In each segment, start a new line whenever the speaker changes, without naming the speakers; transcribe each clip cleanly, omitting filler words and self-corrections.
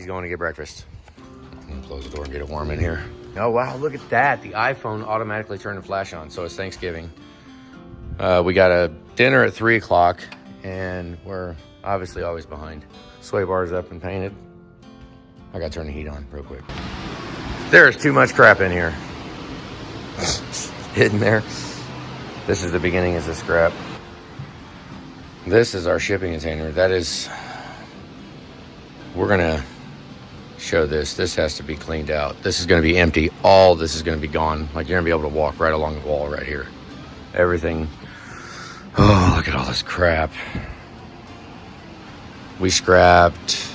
He's going to get breakfast. I'm gonna close the door and get it warm in here. Oh wow, look at that. The iPhone automatically turned the flash on, so it's Thanksgiving. We got a dinner at 3 o'clock and we're obviously always behind. Sway bar's up and painted. I gotta turn the heat on real quick. There's too much crap in here. Hidden there. This is the beginning of the scrap. This is our shipping container. That is, we're gonna show this. This has to be cleaned out. This is gonna be empty. All this is gonna be gone. Like you're gonna be able to walk right along the wall right here. Everything. Oh, look at all this crap. We scrapped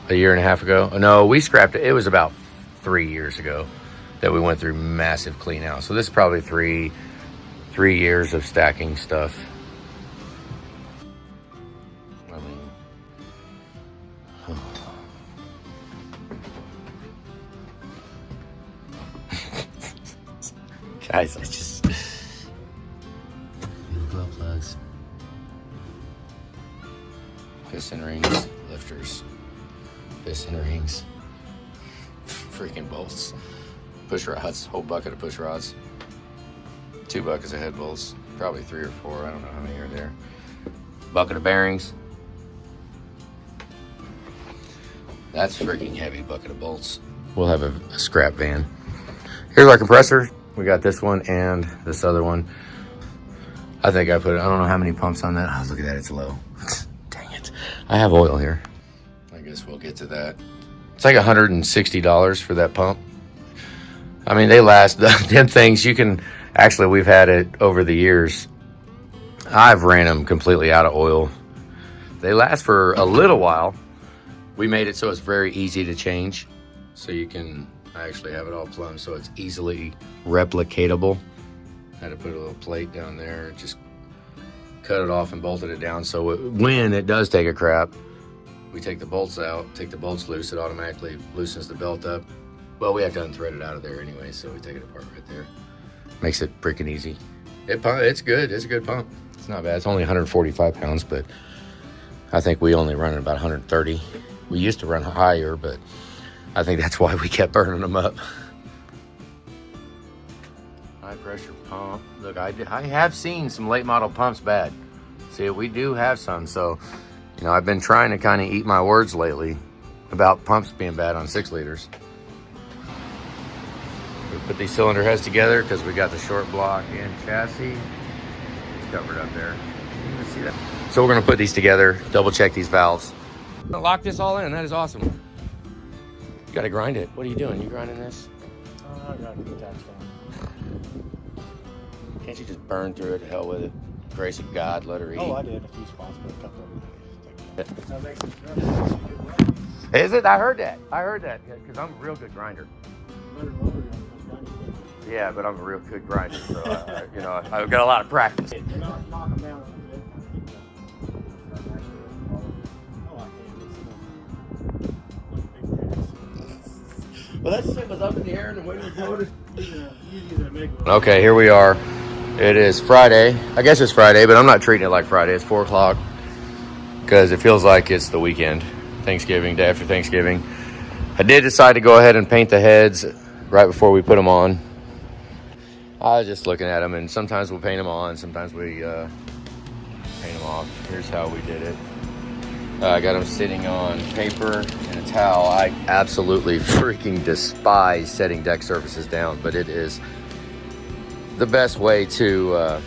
a year and a half ago. No, we scrapped it. It was about 3 years ago that we went through massive clean out. So this is probably three years of stacking stuff. I mean, guys, I just glow plugs, piston rings, lifters, piston rings, freaking bolts, push rods, whole bucket of push rods, 2 buckets of head bolts, probably 3 or 4, I don't know how many are there, bucket of bearings. That's freaking heavy, bucket of bolts. We'll have a scrap van. Here's our compressor. We got this one and this other one. I think I put it, I don't know how many pumps on that. Oh, look at that, it's low. Dang it. I have oil here. I guess we'll get to that. It's like $160 for that pump. I mean, they last, them things, you can, actually, we've had it over the years. I've ran them completely out of oil. They last for a little while. We made it so it's very easy to change. So you can, I actually have it all plumbed so it's easily replicatable. Had to put a little plate down there, just cut it off and bolted it down. So when it does take a crap, we take the bolts out, take the bolts loose, it automatically loosens the belt up. Well, we have to unthread it out of there anyway, so we take it apart right there. Makes it freaking easy. It's good, it's a good pump. It's not bad, it's only 145 pounds, but I think we only run at about 130. We used to run higher, but I think that's why we kept burning them up. High pressure pump. Look, I have seen some late model pumps bad. See, we do have some, so, you know, I've been trying to kind of eat my words lately about pumps being bad on 6 liters. We put these cylinder heads together because we got the short block and chassis. It's covered up there. You can see that. So we're gonna put these together, double check these valves. I'm gonna lock this all in, that is awesome. You gotta grind it. What are you doing? You grinding this?
I got to put that down.
Can't you just burn through it? To hell with it. Grace of God, let her eat.
Oh, I did a few spots, but a couple of them. That makes it
Is it? I heard that. I heard that because I'm a real good grinder. Yeah, but I'm a real good grinder, so you know, I've got a lot of practice.
Knock them down.
Well, that shit was up in the air and the wind was blowing. Okay, here we are. It is Friday. I guess it's Friday, but I'm not treating it like Friday. It's 4 o'clock because it feels like it's the weekend. Thanksgiving, day after Thanksgiving. I did decide to go ahead and paint the heads right before we put them on. I was just looking at them, and sometimes we'll paint them on, sometimes we paint them off. Here's how we did it. I got them sitting on paper and a towel. I absolutely freaking despise setting deck surfaces down, but it is the best way to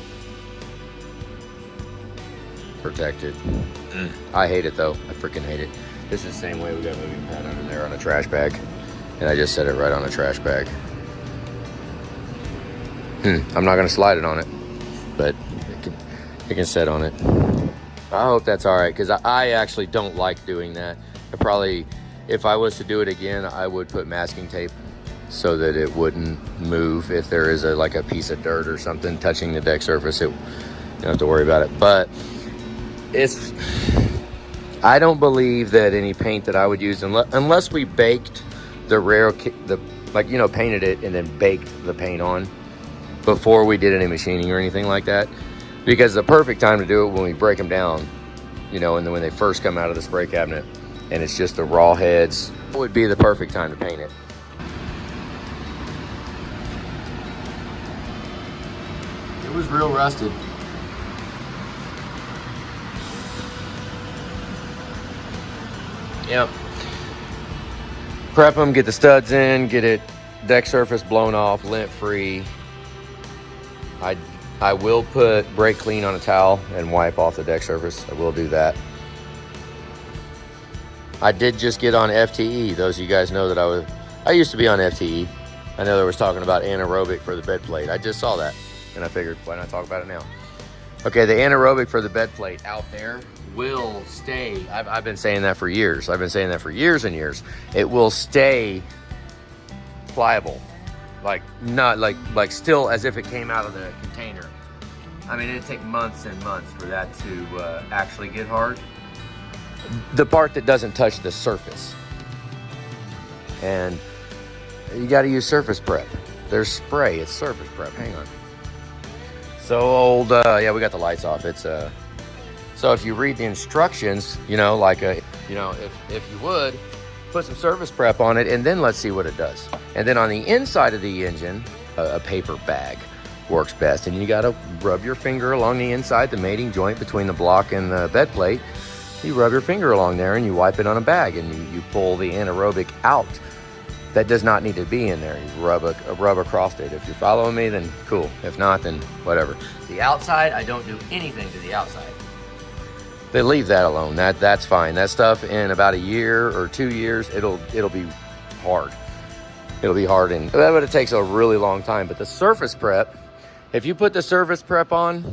protect it. I hate it though. I freaking hate it. This is the same way. We got a moving pad under there on a trash bag, and I just set it right on a trash bag. I'm not gonna slide it on it, but it can set on it. I hope that's all right, because I actually don't like doing that. I probably, if I was to do it again, I would put masking tape so that it wouldn't move. If there is like a piece of dirt or something touching the deck surface, you don't have to worry about it. But I don't believe that any paint that I would use, unless we baked painted it and then baked the paint on before we did any machining or anything like that. Because the perfect time to do it when we break them down, you know, and then when they first come out of the spray cabinet, and it's just the raw heads It would be the perfect time to paint it. It was real rusted. Yep. Prep them, get the studs in, get it deck surface blown off, lint free. I will put brake clean on a towel and wipe off the deck surface. I will do that. I did just get on FTE. Those of you guys know that I used to be on FTE. I know they was talking about anaerobic for the bed plate. I just saw that and I figured, why not talk about it now? Okay, the anaerobic for the bed plate out there will stay. I've been saying that for years. I've been saying that for years and years. It will stay pliable, like not like still as if it came out of the container. I mean, it'd take months and months for that to actually get hard. The part that doesn't touch the surface. And you got to use surface prep. There's spray, it's surface prep. Hang on. So old, yeah, we got the lights off. It's so if you read the instructions, you know, like if you would put some surface prep on it, and then let's see what it does. And then on the inside of the engine, a paper bag works best. And you got to rub your finger along the inside, the mating joint between the block and the bed plate. You rub your finger along there and you wipe it on a bag, and you pull the anaerobic out. That does not need to be in there. You rub across it. If you're following me, then cool. If not, then whatever. The outside, I don't do anything to the outside. They leave that alone. That's fine. That stuff in about a year or 2 years, it'll be hard. It'll be hard, but it takes a really long time. But the surface prep, if you put the surface prep on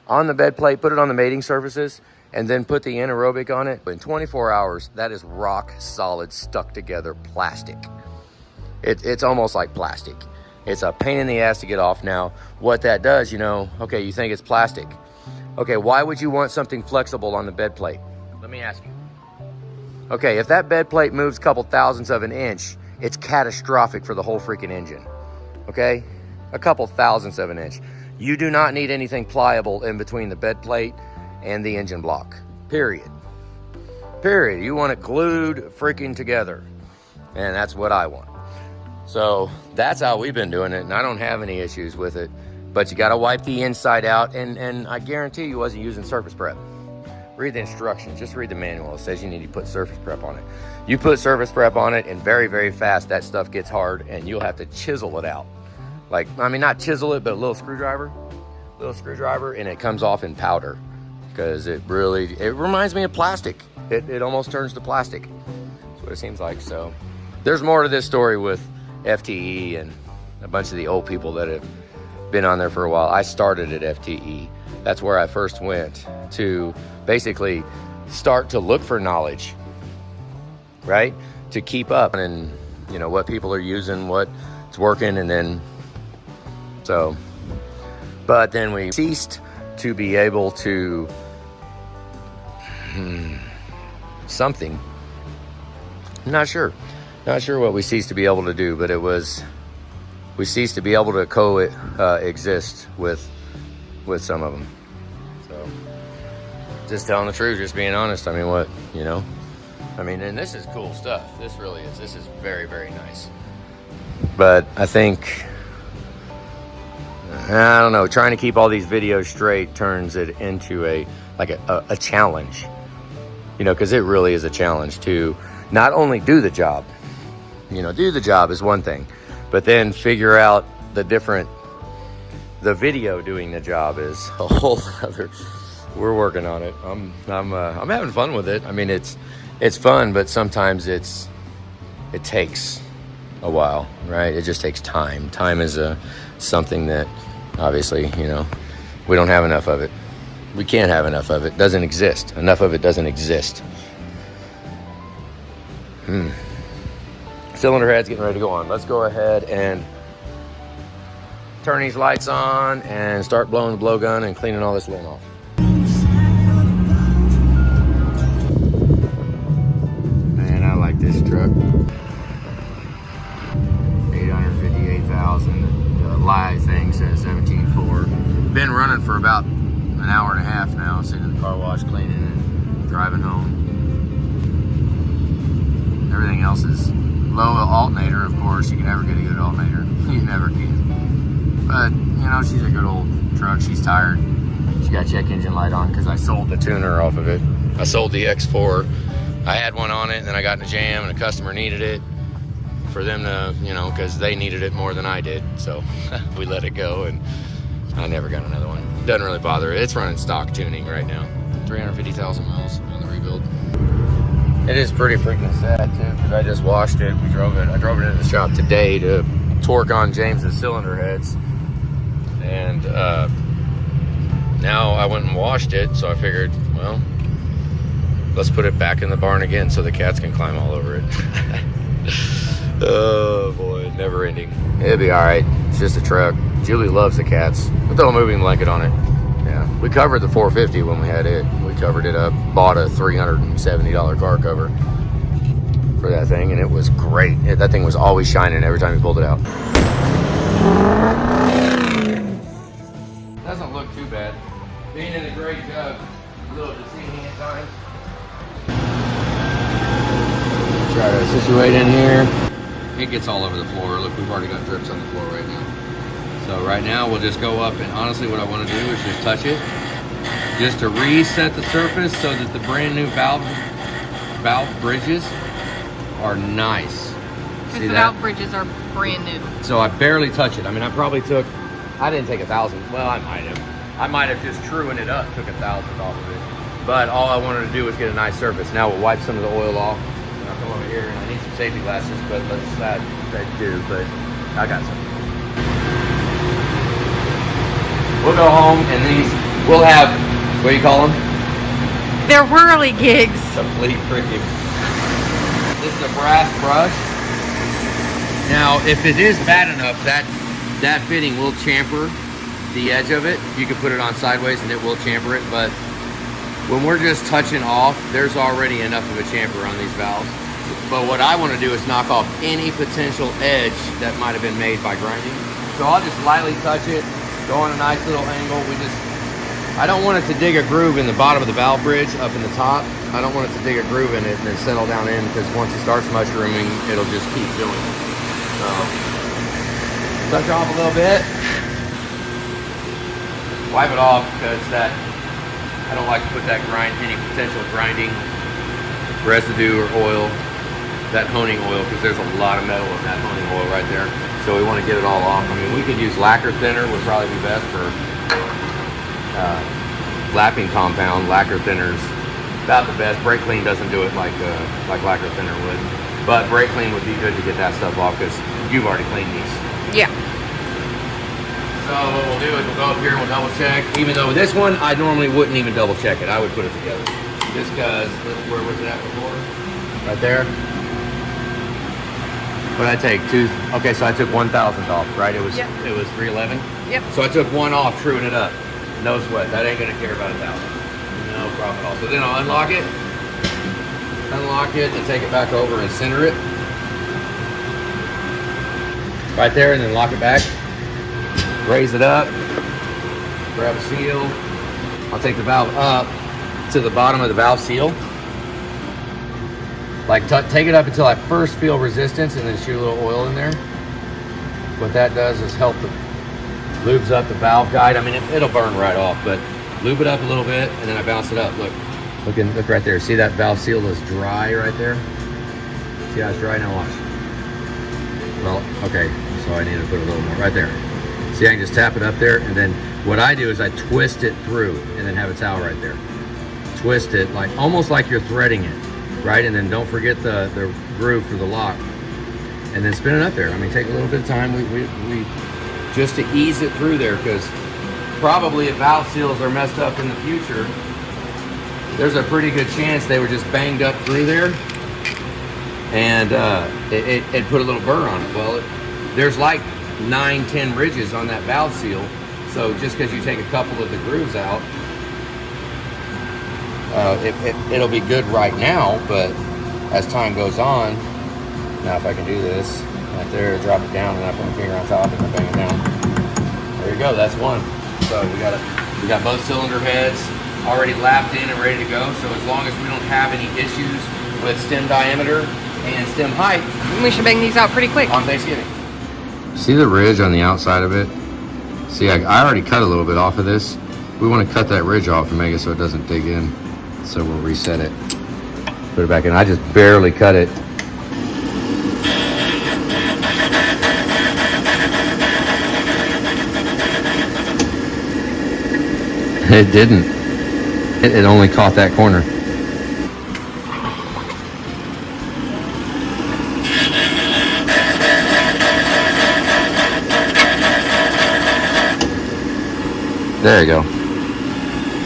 the bed plate, put it on the mating surfaces, and then put the anaerobic on it, in 24 hours, that is rock solid, stuck together plastic. It's almost like plastic. It's a pain in the ass to get off. Now, what that does, you know, okay, you think it's plastic. Okay, why would you want something flexible on the bed plate? Let me ask you. Okay, if that bed plate moves a couple thousandths of an inch, it's catastrophic for the whole freaking engine. Okay? A couple thousandths of an inch. You do not need anything pliable in between the bed plate and the engine block. Period. Period. You want it glued freaking together. And that's what I want. So that's how we've been doing it, and I don't have any issues with it. But you gotta wipe the inside out, and I guarantee you wasn't using surface prep. Read the instructions, just read the manual. It says you need to put surface prep on it. You put surface prep on it, and very, very fast that stuff gets hard, and you'll have to chisel it out. Like, I mean, not chisel it, but a little screwdriver, and it comes off in powder. Because it reminds me of plastic. It almost turns to plastic. That's what it seems like. So there's more to this story with FTE and a bunch of the old people that have been on there for a while. I started at FTE. That's where I first went to basically start to look for knowledge, right? To keep up and, you know, what people are using, what's working, and then so, but then we ceased to be able to something. Not sure what we ceased to be able to do, but we ceased to be able to coexist with some of them. So just telling the truth, just being honest. I mean, what, you know, I mean, and this is cool stuff. This really is. This is very, very nice. But I think, I don't know, trying to keep all these videos straight turns it into a challenge, you know, because it really is a challenge to not only do the job, you know, do the job is one thing, but then figure out the video doing the job is a whole other. We're working on it. I'm having fun with it. I mean, it's fun, but sometimes it takes a while, right? It just takes time. Time is something that obviously, you know, we don't have enough of it. We can't have enough of it. Doesn't exist. Enough of it doesn't exist. Cylinder head's getting ready to go on. Let's go ahead and turn these lights on and start blowing the blowgun and cleaning all this lint off. Man, I like this truck. 858,000. The live thing says 17.4. Been running for about an hour and a half now, sitting in the car wash, cleaning and driving home. Everything else is low alternator, of course. You can never get a good alternator. You never can. But, you know, she's a good old truck. She's tired. She got check engine light on because I sold the tuner off of it. I sold the X4. I had one on it, and then I got in a jam, and a customer needed it for them to, you know, because they needed it more than I did. So we let it go, and I never got another one. Doesn't really bother it. It's running stock tuning right now. 350,000 miles on the rebuild. It is pretty freaking sad too, because I just washed it. I drove it into the shop today to torque on James's cylinder heads, and now I went and washed it. So I figured, well, let's put it back in the barn again so the cats can climb all over it. Oh boy, never ending. It'll be all right. It's just a truck. Julie loves the cats. We'll throw a moving blanket on it. Yeah, we covered the 450 when we had it. We covered it up, bought a $370 car cover for that thing, and it was great. That thing was always shining every time you pulled it out. Doesn't look too bad. Being in a gray jug, a little deceiving at times. Try to situate in here. It gets all over the floor. Look, we've already got drips on the floor right now. So right now we'll just go up, and honestly what I want to do is just touch it, just to reset the surface so that the brand new valve bridges are nice.
Because the valve bridges are brand new.
So I barely touch it. I mean, I didn't take 1,000. Well, I might have just truing it up, took 1,000 off of it. But all I wanted to do was get a nice surface. Now we'll wipe some of the oil off. And I'll come over here, and I need some safety glasses, but that do, but I got some. We'll go home, and we'll have, what do you call them?
They're whirly gigs.
Complete freaking. This is a brass brush. Now, if it is bad enough, that fitting will chamfer the edge of it. You can put it on sideways, and it will chamfer it, but when we're just touching off, there's already enough of a chamfer on these valves. But what I want to do is knock off any potential edge that might have been made by grinding. So I'll just lightly touch it, go on a nice little angle. I don't want it to dig a groove in the bottom of the valve bridge up in the top. I don't want it to dig a groove in it and then settle down in, because once it starts mushrooming, it'll just keep doing it. So, touch off a little bit. Wipe it off, because I don't like to put any potential grinding residue or oil, that honing oil, because there's a lot of metal in that honing oil right there. So we want to get it all off. I mean, we could use lacquer thinner, would probably be best for lapping compound. Lacquer thinner's about the best. Brake clean doesn't do it like lacquer thinner would. But brake clean would be good to get that stuff off, because you've already cleaned these.
Yeah.
So what we'll do is we'll go up here and we'll double check. Even though with this one, I normally wouldn't even double check it. I would put it together. Just because, where was it at before? Right there. But I take okay, so I took 1,000 off, right? It was 311.
Yep.
So I took one off, truing it up. No sweat. That ain't gonna care about 1,000. No problem at all. So then I'll unlock it, and take it back over and center it right there, and then lock it back. Raise it up. Grab a seal. I'll take the valve up to the bottom of the valve seal. Like take it up until I first feel resistance, and then shoot a little oil in there. What that does is lubes up the valve guide. I mean, it'll burn right off, but lube it up a little bit, and then I bounce it up. Look right there. See that valve seal is dry right there? See how it's dry? Now watch. Well, okay, so I need to put a little more right there. See, I can just tap it up there, and then what I do is I twist it through, and then have a towel right there. Twist it almost like you're threading it. Right, and then don't forget the groove for the lock, and then spin it up there. I mean, take a little bit of time. We just to ease it through there, because probably if valve seals are messed up in the future, there's a pretty good chance they were just banged up through there, and it put a little burr on it. Well, there's like 9-10 ridges on that valve seal, so just because you take a couple of the grooves out, it'll be good right now, but as time goes on, now if I can do this, right there, drop it down, and I put my finger on top and I bang it down. There you go, that's one. So we got both cylinder heads already lapped in and ready to go, so as long as we don't have any issues with stem diameter, and stem height
We should bang these out pretty quick.
on Thanksgiving. See the ridge on the outside of it? See, I already cut a little bit off of this. We want to cut that ridge off and make it so it doesn't dig in. So we'll reset it. Put it back in. I just barely cut it. It didn't. It only caught that corner. There you go.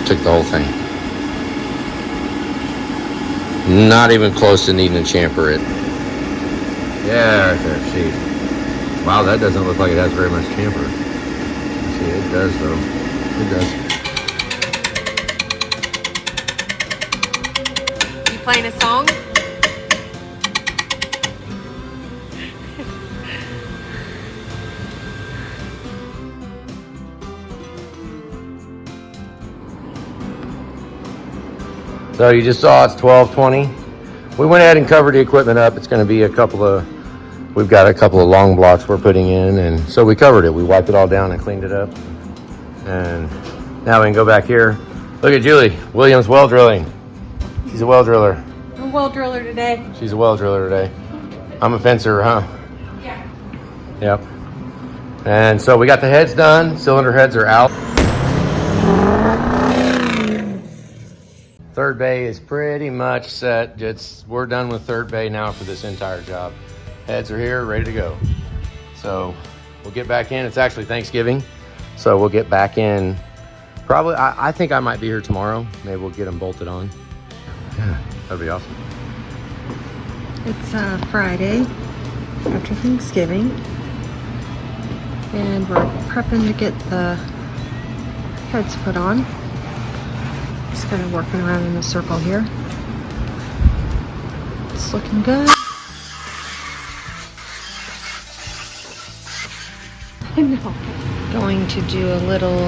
Took the whole thing. Not even close to needing to chamfer it. Yeah, right there. See. Wow, that doesn't look like it has very much chamfer. See, it does though. It does.
You playing a song?
So you just saw it's 12:20. We went ahead and covered the equipment up. It's going to be we've got a couple of long blocks we're putting in, and so we covered it. We wiped it all down and cleaned it up. And now we can go back here. Look at Julie, Williams well drilling. She's a well driller.
I'm a well driller today.
She's a well driller today. I'm a fencer, huh?
Yeah.
Yep. And so we got the heads done. Cylinder heads are out. Third bay is pretty much set. We're done with third bay now for this entire job. Heads are here, ready to go. So we'll get back in. It's actually Thanksgiving, so we'll get back in. Probably, I think I might be here tomorrow. Maybe we'll get them bolted on. Yeah, that'd be awesome.
It's Friday after Thanksgiving, and we're prepping to get the heads put on. Just kind of working around in a circle here. It's looking good. I know. Going to do a little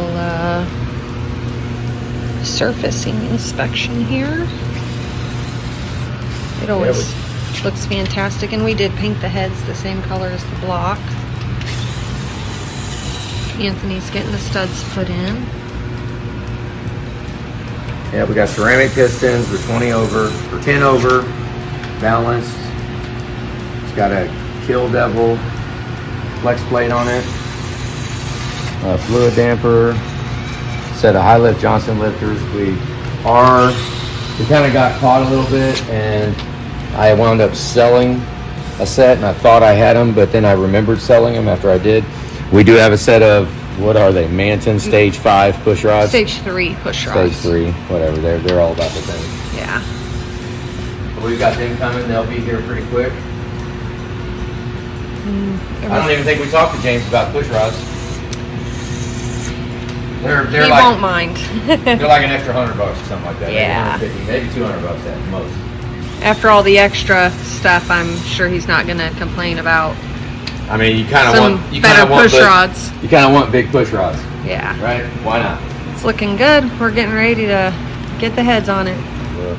surfacing inspection here. It always looks fantastic, and we did paint the heads the same color as the block. Anthony's getting the studs put in.
Yeah, we got ceramic pistons. They're 20 over, or 10 over, balanced. It's got a Kill Devil flex plate on it. A fluid damper. Set of high lift Johnson lifters. We kind of got caught a little bit, and I wound up selling a set, and I thought I had them, but then I remembered selling them after I did. We do have a set of, what are they? Manton Stage 5 push rods?
Stage 3 push rods.
Stage 3, whatever. They're all about the same.
Yeah.
But we've got them coming. They'll be here pretty quick. I don't even think we talked to James about push rods. They're
He
like,
won't mind.
they're like an extra $100 or something like that.
Yeah.
Maybe 150, maybe $200 at most.
After all the extra stuff, I'm sure he's not going to complain about
I mean, you kind of
some
want
better push rods.
You kind of want big push rods,
Yeah.
right? Why not?
It's looking good. We're getting ready to get the heads on it.
Look.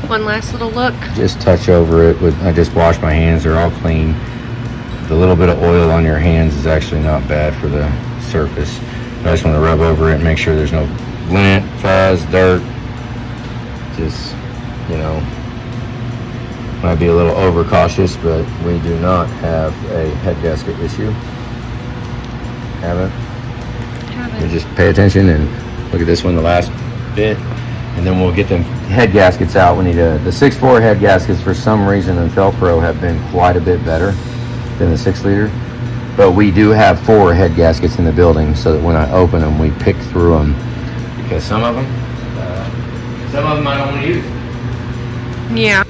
One last little look.
Just touch over it with. I just washed my hands. They're all clean. The little bit of oil on your hands is actually not bad for the surface. I just want to rub over it and make sure there's no lint, fuzz, dirt. Just, might be a little overcautious, but we do not have a head gasket issue. Haven't. We just pay attention and look at this one, the last bit, and then we'll get them head gaskets out. We need the 6.4 head gaskets for some reason in Felpro have been quite a bit better than the 6 liter. But we do have 4 head gaskets in the building, so that when I open them, we pick through them, because some of them I don't want to use.
Yeah.